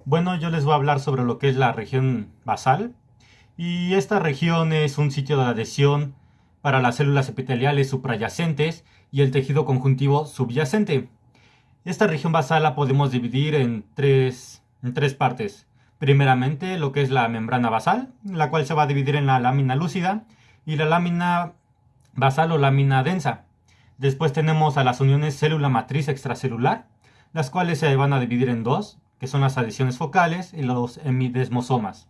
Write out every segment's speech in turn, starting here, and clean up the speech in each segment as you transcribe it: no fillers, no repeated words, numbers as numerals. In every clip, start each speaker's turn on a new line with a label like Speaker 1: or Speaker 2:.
Speaker 1: Bueno, yo les voy a hablar sobre lo que es la región basal. Y esta región es un sitio de adhesión para las células epiteliales suprayacentes y el tejido conjuntivo subyacente. Esta región basal la podemos dividir en tres partes. Primeramente, lo que es la membrana basal, la cual se va a dividir en la lámina lúcida y la lámina basal o lámina densa. Después tenemos a las uniones célula matriz extracelular, las cuales se van a dividir en dos, que son las adhesiones focales y los hemidesmosomas.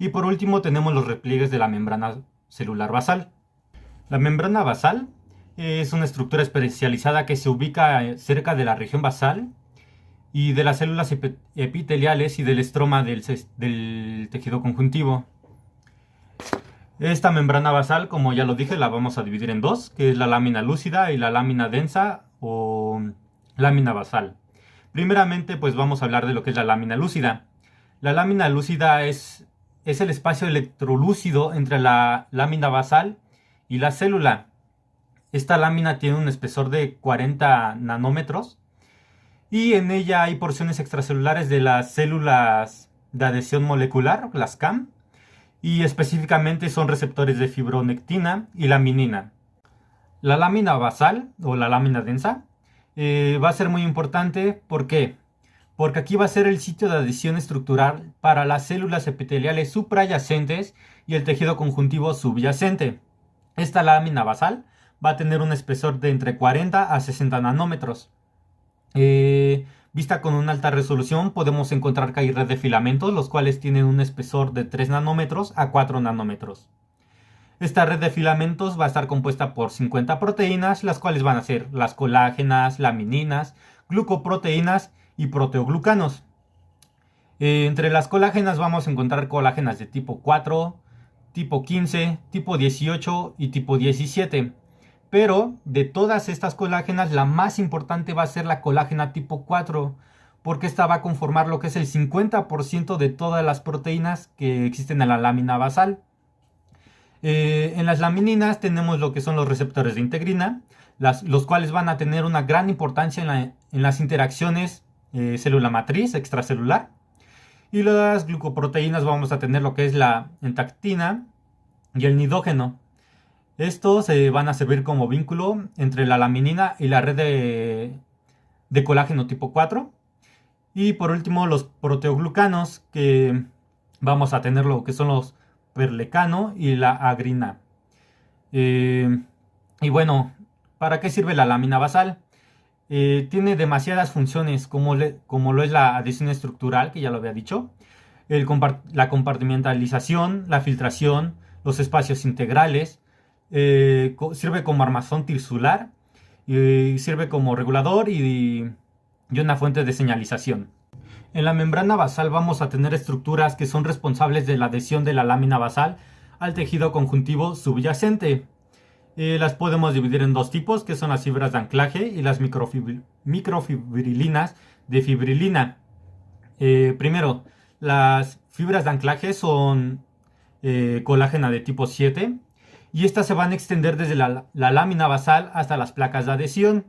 Speaker 1: Y por último tenemos los repliegues de la membrana celular basal. La membrana basal es una estructura especializada que se ubica cerca de la región basal y de las células epiteliales y del estroma del tejido conjuntivo. Esta membrana basal, como ya lo dije, la vamos a dividir en dos, que es la lámina lúcida y la lámina densa o lámina basal. Primeramente, pues vamos a hablar de lo que es la lámina lúcida. La lámina lúcida es el espacio electrolúcido entre la lámina basal y la célula. Esta lámina tiene un espesor de 40 nanómetros y en ella hay porciones extracelulares de las células de adhesión molecular, las CAM, y específicamente son receptores de fibronectina y laminina. La lámina basal o la lámina densa va a ser muy importante. ¿Por qué? Porque aquí va a ser el sitio de adhesión estructural para las células epiteliales suprayacentes y el tejido conjuntivo subyacente. Esta lámina basal va a tener un espesor de entre 40 a 60 nanómetros. Vista con una alta resolución, podemos encontrar que hay red de filamentos, los cuales tienen un espesor de 3 nanómetros a 4 nanómetros. Esta red de filamentos va a estar compuesta por 50 proteínas, las cuales van a ser las colágenas, lamininas, glucoproteínas y proteoglucanos. Entre las colágenas vamos a encontrar colágenas de tipo 4, tipo 15, tipo 18 y tipo 17. Pero de todas estas colágenas, la más importante va a ser la colágena tipo 4, porque esta va a conformar lo que es el 50% de todas las proteínas que existen en la lámina basal. En las lamininas tenemos lo que son los receptores de integrina, los cuales van a tener una gran importancia en las interacciones célula matriz extracelular. Y las glucoproteínas vamos a tener lo que es la entactina y el nidógeno. Estos van a servir como vínculo entre la laminina y la red de colágeno tipo 4. Y por último los proteoglucanos, que vamos a tener lo que son los perlecano y la agrina. Y bueno, ¿para qué sirve la lámina basal? Tiene demasiadas funciones, como lo es la adhesión estructural, que ya lo había dicho, la compartimentalización, la filtración, los espacios integrales, sirve como armazón tisular, sirve como regulador y una fuente de señalización. En la membrana basal vamos a tener estructuras que son responsables de la adhesión de la lámina basal al tejido conjuntivo subyacente. Las podemos dividir en dos tipos, que son las fibras de anclaje y las microfibrilinas de fibrilina. Primero, las fibras de anclaje son colágena de tipo 7 y estas se van a extender desde la lámina basal hasta las placas de adhesión,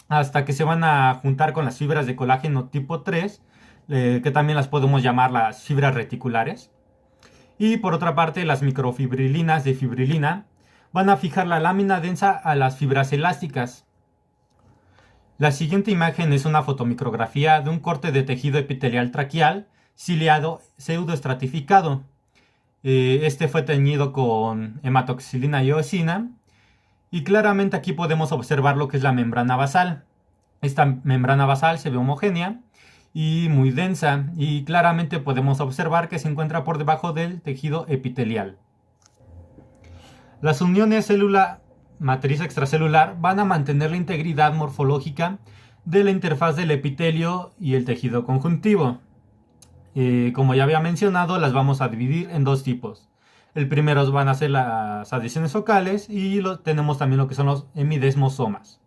Speaker 1: hasta que se van a juntar con las fibras de colágeno tipo 3, que también las podemos llamar las fibras reticulares. Y por otra parte, las microfibrilinas de fibrilina van a fijar la lámina densa a las fibras elásticas. La siguiente imagen es una fotomicrografía de un corte de tejido epitelial traqueal ciliado pseudoestratificado. Este fue teñido con hematoxilina y eosina. Y claramente aquí podemos observar lo que es la membrana basal. Esta membrana basal se ve homogénea y muy densa, y claramente podemos observar que se encuentra por debajo del tejido epitelial. Las uniones célula matriz extracelular van a mantener la integridad morfológica de la interfaz del epitelio y el tejido conjuntivo. Como ya había mencionado, las vamos a dividir en dos tipos. El primero van a ser las adhesiones focales y tenemos también lo que son los hemidesmosomas.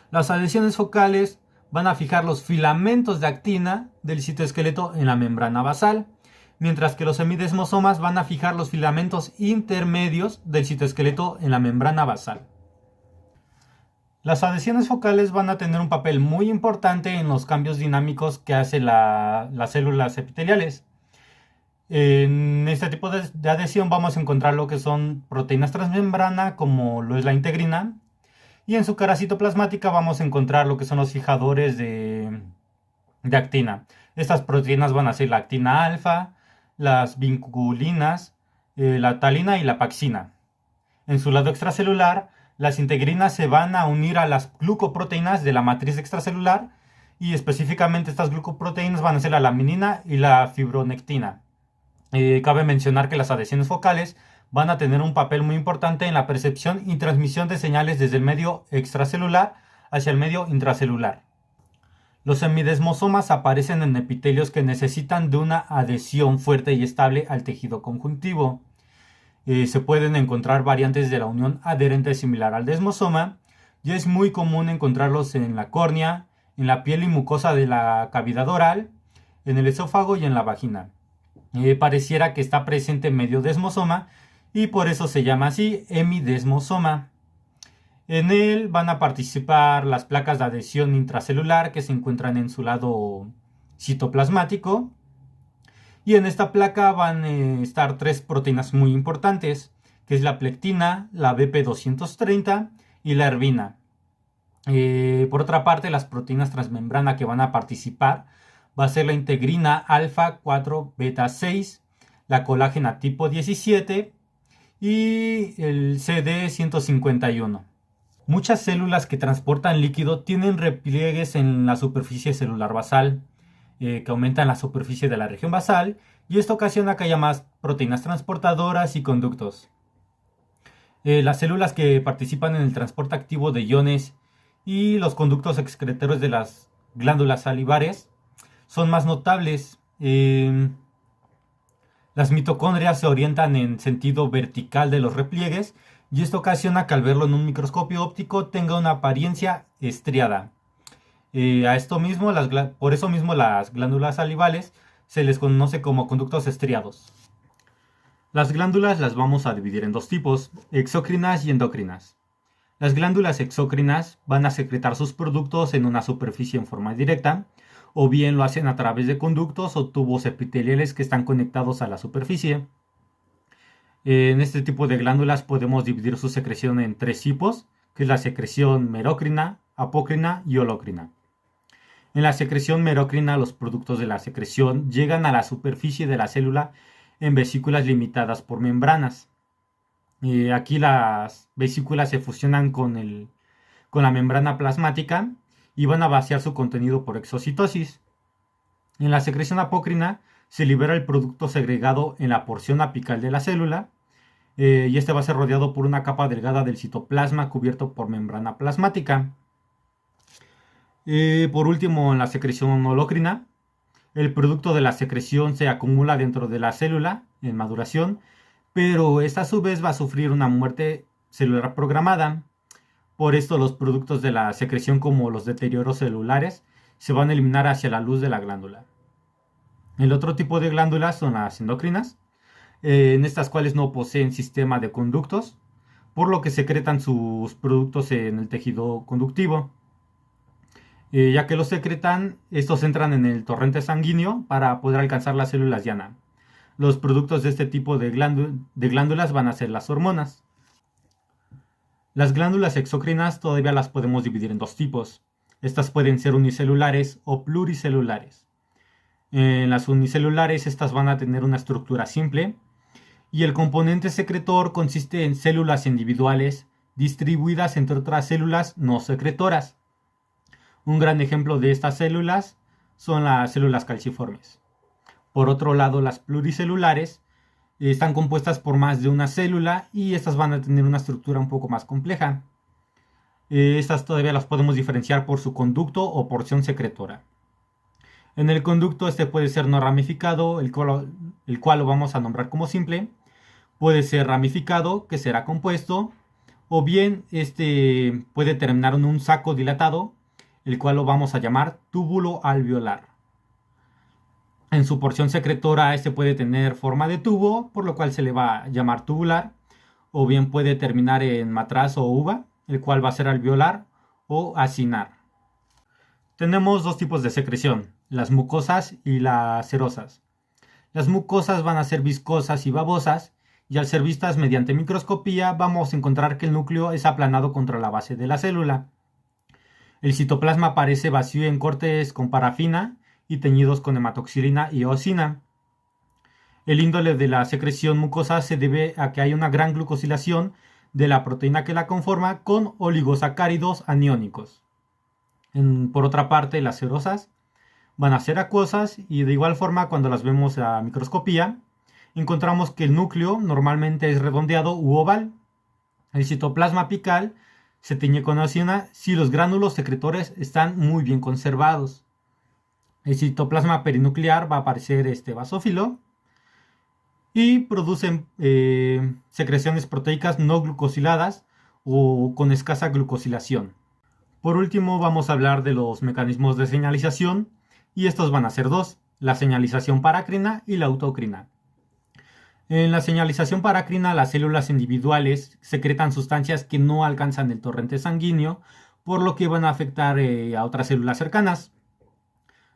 Speaker 1: Las adhesiones focales van a fijar los filamentos de actina del citoesqueleto en la membrana basal, mientras que los hemidesmosomas van a fijar los filamentos intermedios del citoesqueleto en la membrana basal. Las adhesiones focales van a tener un papel muy importante en los cambios dinámicos que hace las células epiteliales. En este tipo de adhesión vamos a encontrar lo que son proteínas transmembrana, como lo es la integrina, y en su cara citoplasmática vamos a encontrar lo que son los fijadores de actina. Estas proteínas van a ser la actina alfa, las vinculinas, la talina y la paxina. En su lado extracelular, las integrinas se van a unir a las glucoproteínas de la matriz extracelular, y específicamente estas glucoproteínas van a ser la laminina y la fibronectina. Cabe mencionar que las adhesiones focales van a tener un papel muy importante en la percepción y transmisión de señales desde el medio extracelular hacia el medio intracelular. Los semidesmosomas aparecen en epitelios que necesitan de una adhesión fuerte y estable al tejido conjuntivo. Se pueden encontrar variantes de la unión adherente similar al desmosoma, y es muy común encontrarlos en la córnea, en la piel y mucosa de la cavidad oral, en el esófago y en la vagina. Pareciera que está presente medio desmosoma, y por eso se llama así hemidesmosoma. En él van a participar las placas de adhesión intracelular que se encuentran en su lado citoplasmático, y en esta placa van a estar tres proteínas muy importantes, que es la plectina, la BP230 y la ervina. Por otra parte, las proteínas transmembrana que van a participar va a ser la integrina alfa 4 beta 6, la colágena tipo 17 y el CD151. Muchas células que transportan líquido tienen repliegues en la superficie celular basal, que aumentan la superficie de la región basal, y esto ocasiona que haya más proteínas transportadoras y conductos. Las células que participan en el transporte activo de iones y los conductos excretorios de las glándulas salivares son más notables. Las mitocondrias se orientan en sentido vertical de los repliegues, y esto ocasiona que al verlo en un microscopio óptico tenga una apariencia estriada. Por eso mismo las glándulas salivales se les conoce como conductos estriados. Las glándulas las vamos a dividir en dos tipos, exócrinas y endócrinas. Las glándulas exócrinas van a secretar sus productos en una superficie en forma directa, o bien lo hacen a través de conductos o tubos epiteliales que están conectados a la superficie. En este tipo de glándulas podemos dividir su secreción en tres tipos, que es la secreción merocrina, apócrina y holocrina. En la secreción merocrina, los productos de la secreción llegan a la superficie de la célula en vesículas limitadas por membranas. Aquí las vesículas se fusionan con la membrana plasmática y van a vaciar su contenido por exocitosis. En la secreción apócrina se libera el producto segregado en la porción apical de la célula, y este va a ser rodeado por una capa delgada del citoplasma cubierto por membrana plasmática. Por último, en la secreción holocrina, el producto de la secreción se acumula dentro de la célula en maduración, pero esta a su vez va a sufrir una muerte celular programada. Por esto los productos de la secreción, como los deterioros celulares, se van a eliminar hacia la luz de la glándula. El otro tipo de glándulas son las endocrinas, en estas cuales no poseen sistema de conductos, por lo que secretan sus productos en el tejido conductivo. Ya que los secretan, estos entran en el torrente sanguíneo para poder alcanzar las células diana. Los productos de este tipo de glándulas van a ser las hormonas. Las glándulas exócrinas todavía las podemos dividir en dos tipos. Estas pueden ser unicelulares o pluricelulares. En las unicelulares, estas van a tener una estructura simple, y el componente secretor consiste en células individuales distribuidas entre otras células no secretoras. Un gran ejemplo de estas células son las células calciformes. Por otro lado, las pluricelulares están compuestas por más de una célula, y estas van a tener una estructura un poco más compleja. Estas todavía las podemos diferenciar por su conducto o porción secretora. En el conducto este puede ser no ramificado, el cual lo vamos a nombrar como simple. Puede ser ramificado, que será compuesto, o bien este puede terminar en un saco dilatado, el cual lo vamos a llamar túbulo alveolar. En su porción secretora este puede tener forma de tubo, por lo cual se le va a llamar tubular, o bien puede terminar en matraz o uva, el cual va a ser alveolar, o acinar. Tenemos dos tipos de secreción, las mucosas y las serosas. Las mucosas van a ser viscosas y babosas, y al ser vistas mediante microscopía vamos a encontrar que el núcleo es aplanado contra la base de la célula. El citoplasma aparece vacío en cortes con parafina y teñidos con hematoxilina y eosina. El índole de la secreción mucosa se debe a que hay una gran glucosilación de la proteína que la conforma con oligosacáridos aniónicos. Por otra parte, las serosas van a ser acuosas y de igual forma cuando las vemos a microscopía encontramos que el núcleo normalmente es redondeado u oval. El citoplasma apical se teñe con eosina si los gránulos secretores están muy bien conservados. El citoplasma perinuclear va a aparecer basófilo y producen secreciones proteicas no glucosiladas o con escasa glucosilación. Por último vamos a hablar de los mecanismos de señalización y estos van a ser dos, la señalización parácrina y la autocrina. En la señalización parácrina las células individuales secretan sustancias que no alcanzan el torrente sanguíneo, por lo que van a afectar a otras células cercanas.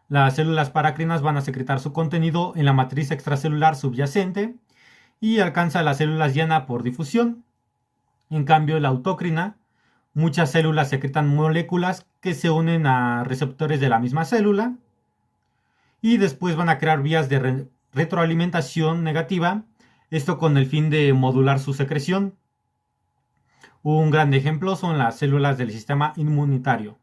Speaker 1: Las células parácrinas van a secretar su contenido en la matriz extracelular subyacente y alcanza a las células diana por difusión. En cambio, la autócrina, muchas células secretan moléculas que se unen a receptores de la misma célula y después van a crear vías de retroalimentación negativa, esto con el fin de modular su secreción. Un gran ejemplo son las células del sistema inmunitario.